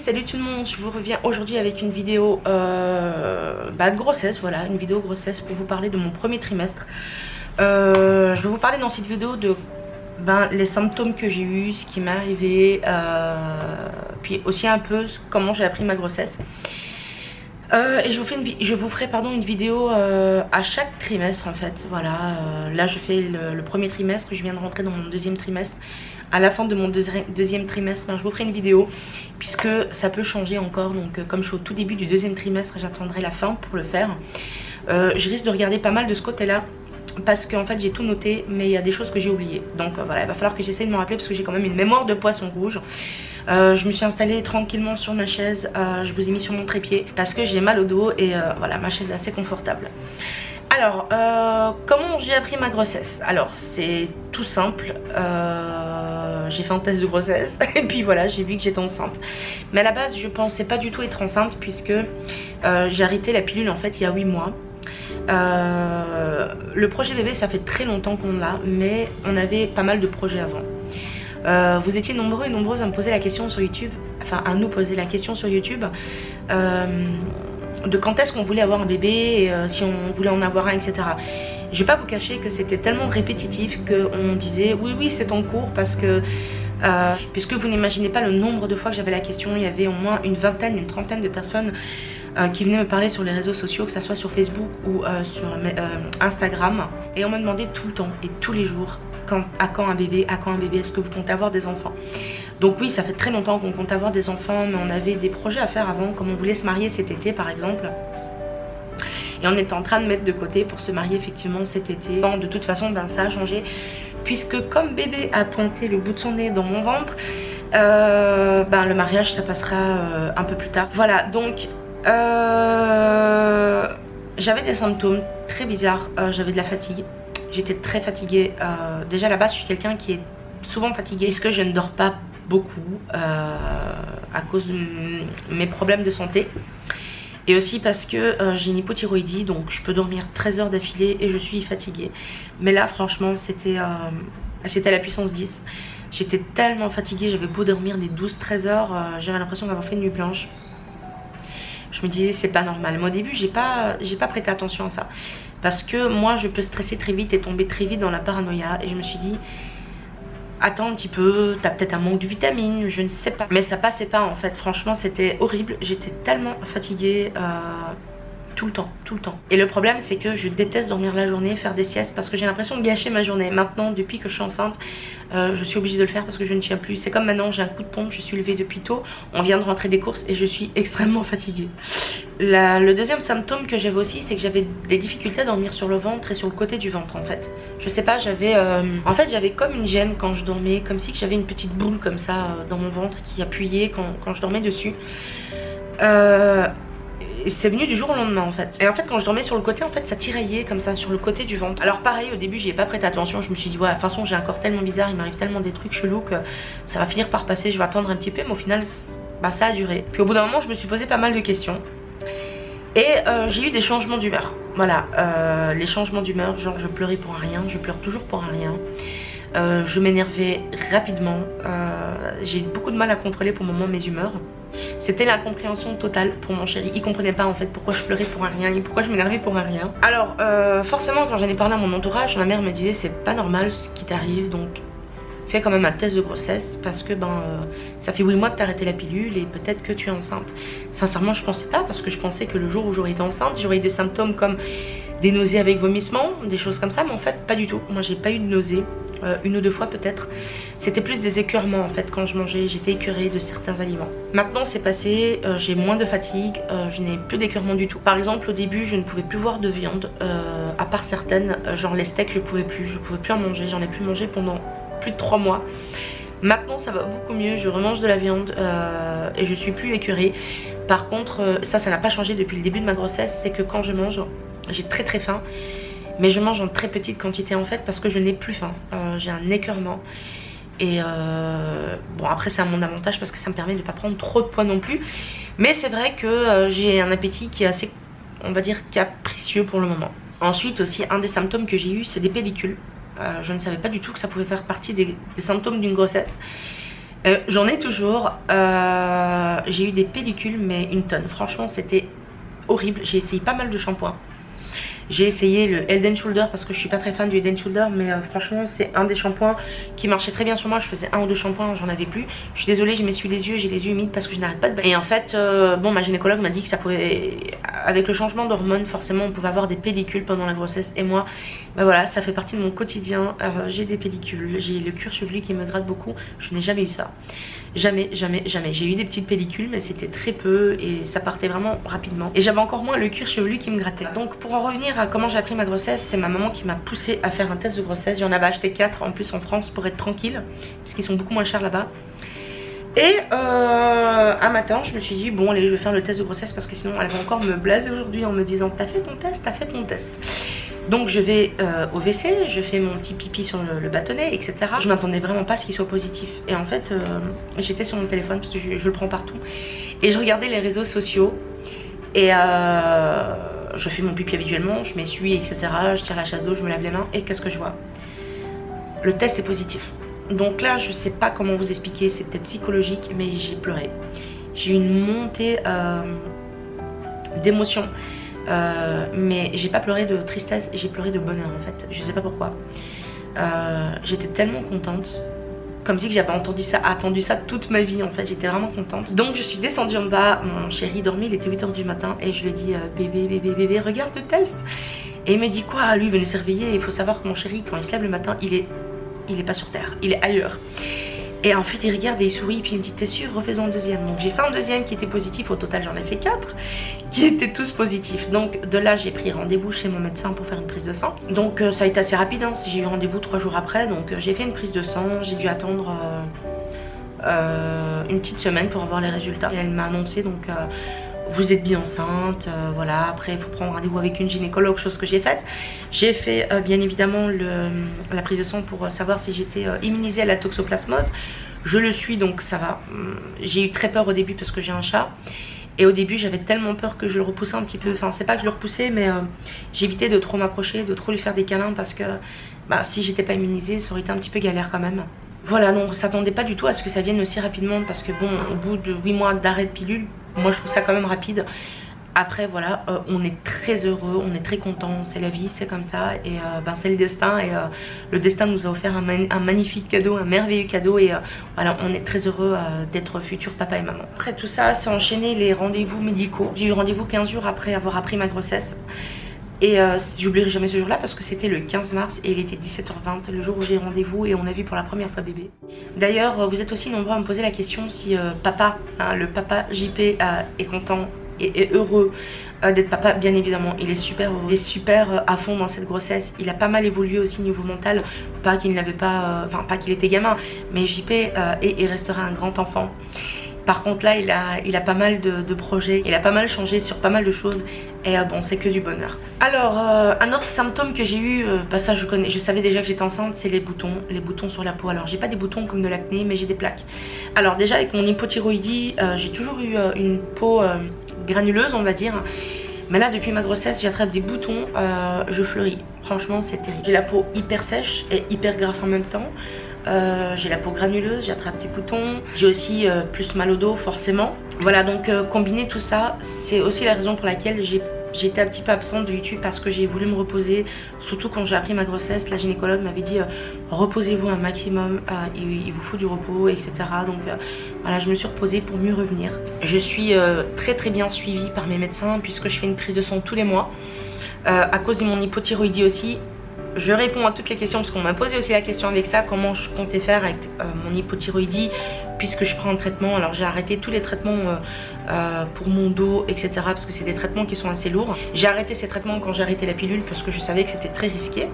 Salut tout le monde, je vous reviens aujourd'hui avec une vidéo de grossesse, voilà, une vidéo grossesse pour vous parler de mon premier trimestre. Je vais vous parler dans cette vidéo de les symptômes que j'ai eu, ce qui m'est arrivé, puis aussi un peu comment j'ai appris ma grossesse. Et je vous ferai une vidéo à chaque trimestre en fait, voilà. Là je fais le premier trimestre, je viens de rentrer dans mon deuxième trimestre. À la fin de mon deuxième trimestre, je vous ferai une vidéo puisque ça peut changer encore. Donc comme je suis au tout début du deuxième trimestre, j'attendrai la fin pour le faire. Je risque de regarder pas mal de ce côté là parce qu'en fait j'ai tout noté, mais il y a des choses que j'ai oubliées. Donc voilà, il va falloir que j'essaie de me rappeler parce que j'ai quand même une mémoire de poisson rouge. Je me suis installée tranquillement sur ma chaise, je vous ai mis sur mon trépied parce que j'ai mal au dos et voilà, ma chaise est assez confortable. Alors, comment j'ai appris ma grossesse? Alors, c'est tout simple, j'ai fait un test de grossesse et puis voilà, j'ai vu que j'étais enceinte. Mais à la base, je pensais pas du tout être enceinte puisque j'ai arrêté la pilule en fait il y a 8 mois. Le projet bébé, ça fait très longtemps qu'on l'a, mais on avait pas mal de projets avant. Vous étiez nombreux et nombreuses à me poser la question sur YouTube, enfin à nous poser la question sur YouTube de quand est-ce qu'on voulait avoir un bébé et si on voulait en avoir un, etc. Je vais pas vous cacher que c'était tellement répétitif qu'on disait oui c'est en cours parce que puisque vous n'imaginez pas le nombre de fois que j'avais la question. Il y avait au moins une vingtaine, une trentaine de personnes qui venaient me parler sur les réseaux sociaux, que ce soit sur Facebook ou sur Instagram, et on m'a demandé tout le temps et tous les jours à quand un bébé, est-ce que vous comptez avoir des enfants? Donc oui, ça fait très longtemps qu'on compte avoir des enfants, mais on avait des projets à faire avant, comme on voulait se marier cet été par exemple. Et on était en train de mettre de côté pour se marier effectivement cet été. Bon, de toute façon, ça a changé, puisque comme bébé a pointé le bout de son nez dans mon ventre, le mariage ça passera un peu plus tard. Voilà, donc j'avais des symptômes très bizarres, j'avais de la fatigue. J'étais très fatiguée, déjà à la base je suis quelqu'un qui est souvent fatiguée puisque je ne dors pas beaucoup à cause de mes problèmes de santé. Et aussi parce que j'ai une hypothyroïdie, donc je peux dormir 13 heures d'affilée et je suis fatiguée. Mais là franchement c'était à la puissance 10. J'étais tellement fatiguée, j'avais beau dormir des 12-13 heures, j'avais l'impression d'avoir fait une nuit blanche. Je me disais c'est pas normal. Mais au début j'ai pas prêté attention à ça. Parce que moi je peux stresser très vite et tomber très vite dans la paranoïa. Et je me suis dit attends un petit peu, t'as peut-être un manque de vitamines, je ne sais pas. Mais ça passait pas en fait, franchement c'était horrible. J'étais tellement fatiguée tout le temps. Et le problème c'est que je déteste dormir la journée, faire des siestes, parce que j'ai l'impression de gâcher ma journée. Maintenant depuis que je suis enceinte, je suis obligée de le faire parce que je ne tiens plus. C'est comme maintenant, j'ai un coup de pompe, je suis levée depuis tôt, on vient de rentrer des courses et je suis extrêmement fatiguée. Le deuxième symptôme que j'avais aussi, c'est que j'avais des difficultés à dormir sur le ventre et sur le côté du ventre en fait. Je sais pas, j'avais en fait j'avais comme une gêne quand je dormais, comme si j'avais une petite boule comme ça dans mon ventre qui appuyait quand je dormais dessus. C'est venu du jour au lendemain en fait. Et en fait quand je dormais sur le côté, en fait ça tiraillait comme ça sur le côté du ventre. Alors pareil, au début j'y ai pas prêté attention. Je me suis dit ouais, de toute façon j'ai un corps tellement bizarre, il m'arrive tellement des trucs chelous que ça va finir par passer, je vais attendre un petit peu. Mais au final ça a duré. Puis au bout d'un moment je me suis posé pas mal de questions. Et j'ai eu des changements d'humeur. Voilà, les changements d'humeur, genre je pleurais pour rien, je pleure toujours pour rien. Je m'énervais rapidement, j'ai eu beaucoup de mal à contrôler pour le moment mes humeurs. C'était l'incompréhension totale pour mon chéri. Il comprenait pas en fait pourquoi je pleurais pour un rien et pourquoi je m'énervais pour un rien. Alors forcément quand j'en ai parlé à mon entourage, ma mère me disait c'est pas normal ce qui t'arrive, donc fais quand même un test de grossesse parce que ça fait 8 mois que t'as arrêté la pilule et peut-être que tu es enceinte. Sincèrement je pensais pas, parce que je pensais que le jour où j'aurais été enceinte j'aurais eu des symptômes comme des nausées avec vomissements, des choses comme ça, mais en fait pas du tout. Moi j'ai pas eu de nausées, une ou deux fois peut-être. C'était plus des écœurements en fait quand je mangeais, j'étais écœurée de certains aliments. Maintenant c'est passé, j'ai moins de fatigue, je n'ai plus d'écœurements du tout. Par exemple au début je ne pouvais plus voir de viande, à part certaines, genre les steaks je pouvais plus en manger, j'en ai plus mangé pendant plus de 3 mois. Maintenant ça va beaucoup mieux, je remange de la viande et je suis plus écœurée. Par contre ça n'a pas changé depuis le début de ma grossesse, c'est que quand je mange j'ai très faim, mais je mange en très petite quantité en fait parce que je n'ai plus faim, j'ai un écœurement. Et bon après c'est à mon avantage parce que ça me permet de ne pas prendre trop de poids non plus. Mais c'est vrai que j'ai un appétit qui est assez, on va dire, capricieux pour le moment. Ensuite aussi un des symptômes que j'ai eu c'est des pellicules. Je ne savais pas du tout que ça pouvait faire partie des symptômes d'une grossesse. J'en ai toujours. J'ai eu des pellicules, mais une tonne. Franchement, c'était horrible. J'ai essayé pas mal de shampoings. J'ai essayé le Head & Shoulder parce que je suis pas très fan du Head & Shoulder, mais franchement c'est un des shampoings qui marchait très bien sur moi. Je faisais 1 ou 2 shampoings, j'en avais plus. Je suis désolée, je m'essuie les yeux, j'ai les yeux humides parce que je n'arrête pas de bailler. Et en fait, bon, ma gynécologue m'a dit que ça pouvait, avec le changement d'hormones, forcément on pouvait avoir des pellicules pendant la grossesse. Et moi, bah voilà, ça fait partie de mon quotidien. J'ai des pellicules, j'ai le cuir chevelu qui me gratte beaucoup. Je n'ai jamais eu ça. Jamais, jamais, jamais. J'ai eu des petites pellicules, mais c'était très peu et ça partait vraiment rapidement. Et j'avais encore moins le cuir chevelu qui me grattait. Donc pour en revenir à comment j'ai appris ma grossesse, c'est ma maman qui m'a poussé à faire un test de grossesse. J'en avais acheté 4 en plus en France pour être tranquille, parce qu'ils sont beaucoup moins chers là-bas. Et un matin, je me suis dit, bon allez, je vais faire le test de grossesse parce que sinon elle va encore me blaser aujourd'hui en me disant, t'as fait ton test, t'as fait ton test. Donc je vais au WC, je fais mon petit pipi sur le bâtonnet, etc. Je m'attendais vraiment pas à ce qu'il soit positif. Et en fait, j'étais sur mon téléphone parce que je le prends partout. Et je regardais les réseaux sociaux. Et je fais mon pipi habituellement, je m'essuie, etc. Je tire la chasse d'eau, je me lave les mains. Et qu'est-ce que je vois? Le test est positif. Donc là, je sais pas comment vous expliquer, c'est peut-être psychologique, mais j'ai pleuré. J'ai eu une montée d'émotions. Mais j'ai pas pleuré de tristesse, j'ai pleuré de bonheur en fait. Je sais pas pourquoi. J'étais tellement contente. Comme si que j'avais attendu ça toute ma vie en fait. J'étais vraiment contente. Donc je suis descendue en bas. Mon chéri dormait, il était 8 h du matin. Et je lui ai dit bébé, bébé, bébé, regarde le test. Et il me dit quoi? Lui il venait se réveiller. Il faut savoir que mon chéri, quand il se lève le matin, il est pas sur terre, il est ailleurs. Et en fait il regarde et il sourit, puis il me dit t'es sûr, refais-en un deuxième. Donc j'ai fait un deuxième qui était positif, au total j'en ai fait 4 qui étaient tous positifs. Donc de là j'ai pris rendez-vous chez mon médecin pour faire une prise de sang. Donc ça a été assez rapide, hein. J'ai eu rendez-vous 3 jours après. Donc j'ai fait une prise de sang, j'ai dû attendre une petite semaine pour avoir les résultats. Et elle m'a annoncé donc vous êtes bien enceinte, voilà. Après il faut prendre rendez-vous avec une gynécologue, chose que j'ai faite. J'ai fait bien évidemment la prise de sang pour savoir si j'étais immunisée à la toxoplasmose. Je le suis donc ça va. J'ai eu très peur au début parce que j'ai un chat. Et au début j'avais tellement peur que je le repoussais un petit peu. Enfin c'est pas que je le repoussais, mais j'évitais de trop m'approcher, de trop lui faire des câlins. Parce que bah, si j'étais pas immunisée ça aurait été un petit peu galère quand même. Voilà, donc on s'attendait pas du tout à ce que ça vienne aussi rapidement. Parce que bon, au bout de 8 mois d'arrêt de pilule, moi je trouve ça quand même rapide. Après voilà, on est très heureux, on est très content, c'est la vie, c'est comme ça. Et ben, c'est le destin. Et le destin nous a offert un magnifique cadeau, un merveilleux cadeau. Et voilà, on est très heureux d'être futurs papa et maman. Après tout ça, c'est enchaîné les rendez-vous médicaux. J'ai eu rendez-vous 15 jours après avoir appris ma grossesse. Et j'oublierai jamais ce jour-là parce que c'était le 15 mars et il était 17 h 20, le jour où j'ai rendez-vous et on a vu pour la première fois bébé. D'ailleurs, vous êtes aussi nombreux à me poser la question si papa, hein, le papa JP est content et est heureux d'être papa. Bien évidemment, il est super heureux, il est super à fond dans cette grossesse. Il a pas mal évolué aussi niveau mental, pas qu'il n'avait pas, enfin pas qu'il était gamin, mais JP est et restera un grand enfant. Par contre là il a pas mal de projets, il a pas mal changé sur pas mal de choses. Et bon, c'est que du bonheur. Alors un autre symptôme que j'ai eu, bah ça je savais déjà que j'étais enceinte, c'est les boutons sur la peau. Alors j'ai pas des boutons comme de l'acné, mais j'ai des plaques. Alors déjà avec mon hypothyroïdie, j'ai toujours eu une peau granuleuse on va dire. Mais là depuis ma grossesse j'attrape des boutons, je fleuris. Franchement c'est terrible. J'ai la peau hyper sèche et hyper grasse en même temps. J'ai la peau granuleuse, j'attrape des boutons. J'ai aussi plus mal au dos forcément. Voilà, donc combiner tout ça, c'est aussi la raison pour laquelle j'étais un petit peu absente de YouTube, parce que j'ai voulu me reposer. Surtout quand j'ai appris ma grossesse, la gynécologue m'avait dit reposez-vous un maximum, il vous faut du repos, etc. Donc voilà, je me suis reposée pour mieux revenir. Je suis très très bien suivie par mes médecins puisque je fais une prise de sang tous les mois. À cause de mon hypothyroïdie aussi, je réponds à toutes les questions parce qu'on m'a posé aussi la question avec ça, comment je comptais faire avec mon hypothyroïdie puisque je prends un traitement. Alors j'ai arrêté tous les traitements pour mon dos, etc. parce que c'est des traitements qui sont assez lourds. J'ai arrêté ces traitements quand j'ai arrêté la pilule parce que je savais que c'était très risqué.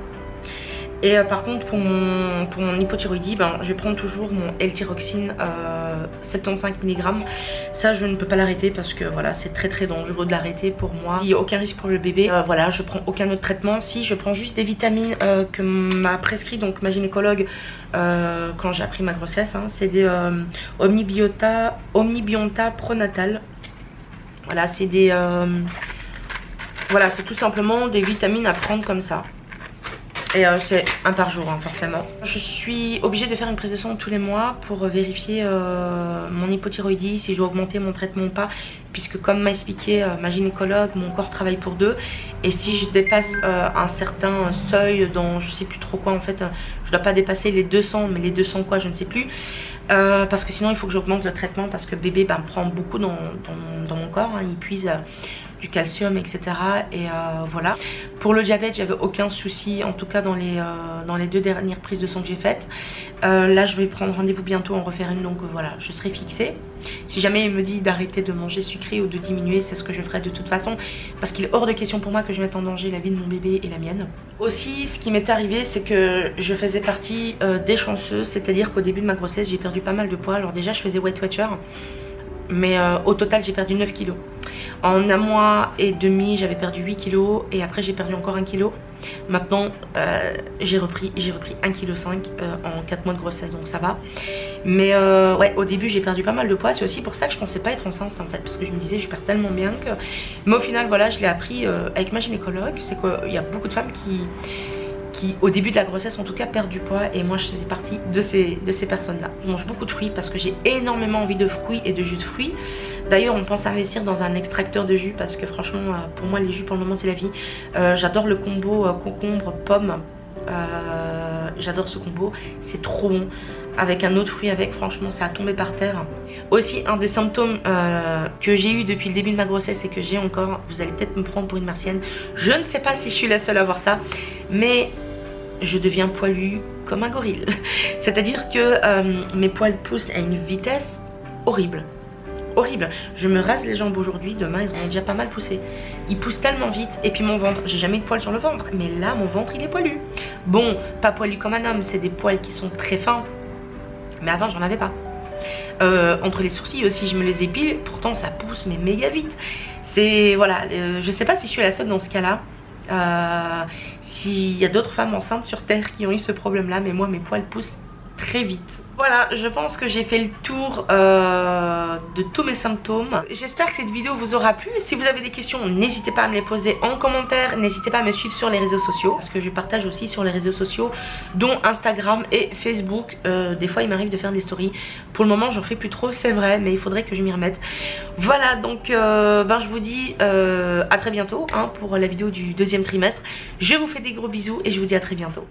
Et par contre pour mon hypothyroïdie, ben, je prends toujours mon L-thyroxine 75 mg. Ça je ne peux pas l'arrêter parce que voilà, c'est très très dangereux de l'arrêter pour moi. Il n'y a aucun risque pour le bébé. Voilà, je prends aucun autre traitement. Si, je prends juste des vitamines que m'a prescrit donc ma gynécologue quand j'ai appris ma grossesse, hein. C'est des Omnibionta Pronatal. Voilà, c'est des voilà, c'est tout simplement des vitamines à prendre comme ça. Et c'est un par jour hein, forcément. Je suis obligée de faire une prise de sang tous les mois pour vérifier mon hypothyroïdie, si je dois augmenter mon traitement ou pas. Puisque comme m'a expliqué ma gynécologue, mon corps travaille pour deux. Et si je dépasse un certain seuil dans je sais plus trop quoi en fait, je dois pas dépasser les 200, mais les 200 quoi je ne sais plus. Parce que sinon il faut que j'augmente le traitement parce que bébé me prend beaucoup dans mon corps, hein, il puise du calcium etc. Et voilà. Pour le diabète j'avais aucun souci en tout cas dans les 2 dernières prises de sang que j'ai faites. Là je vais prendre rendez-vous bientôt en refaire une donc voilà je serai fixée. Si jamais il me dit d'arrêter de manger sucré ou de diminuer, c'est ce que je ferai de toute façon parce qu'il est hors de question pour moi que je mette en danger la vie de mon bébé et la mienne. Aussi ce qui m'est arrivé c'est que je faisais partie des chanceuses, c'est-à-dire qu'au début de ma grossesse j'ai perdu pas mal de poids. Alors déjà je faisais Weight Watcher mais au total j'ai perdu 9 kilos. En un mois et demi j'avais perdu 8 kilos et après j'ai perdu encore 1 kilo. Maintenant j'ai repris 1,5 kg en 4 mois de grossesse donc ça va. Mais ouais au début j'ai perdu pas mal de poids. C'est aussi pour ça que je pensais pas être enceinte en fait. Parce que je me disais je perds tellement bien que... Mais au final voilà je l'ai appris avec ma gynécologue. C'est qu'il y a beaucoup de femmes qui au début de la grossesse en tout cas perdent du poids et moi je faisais partie de ces personnes là. Je mange beaucoup de fruits parce que j'ai énormément envie de fruits et de jus de fruits. D'ailleurs on pense investir dans un extracteur de jus parce que franchement pour moi les jus pour le moment c'est la vie. J'adore le combo concombre pomme, j'adore ce combo, c'est trop bon. Avec un autre fruit avec, franchement ça a tombé par terre. Aussi un des symptômes que j'ai eu depuis le début de ma grossesse et que j'ai encore, vous allez peut-être me prendre pour une martienne, je ne sais pas si je suis la seule à voir ça, mais je deviens poilue comme un gorille. C'est à dire que mes poils poussent à une vitesse horrible. Horrible. Je me rase les jambes aujourd'hui, demain ils ont déjà pas mal poussé. Ils poussent tellement vite. Et puis mon ventre, j'ai jamais eu de poils sur le ventre, mais là mon ventre il est poilu. Bon, pas poilu comme un homme, c'est des poils qui sont très fins. Mais avant j'en avais pas. Entre les sourcils aussi je me les épile, pourtant ça pousse mais méga vite. C'est voilà, je sais pas si je suis la seule dans ce cas là. S'il y a d'autres femmes enceintes sur terre qui ont eu ce problème là, mais moi mes poils poussent très vite. Voilà, je pense que j'ai fait le tour de tous mes symptômes. J'espère que cette vidéo vous aura plu. Si vous avez des questions, n'hésitez pas à me les poser en commentaire. N'hésitez pas à me suivre sur les réseaux sociaux parce que je partage aussi sur les réseaux sociaux, dont Instagram et Facebook. Des fois il m'arrive de faire des stories. Pour le moment j'en fais plus trop, c'est vrai, mais il faudrait que je m'y remette. Voilà, donc je vous dis à très bientôt hein, pour la vidéo du 2e trimestre. Je vous fais des gros bisous et je vous dis à très bientôt.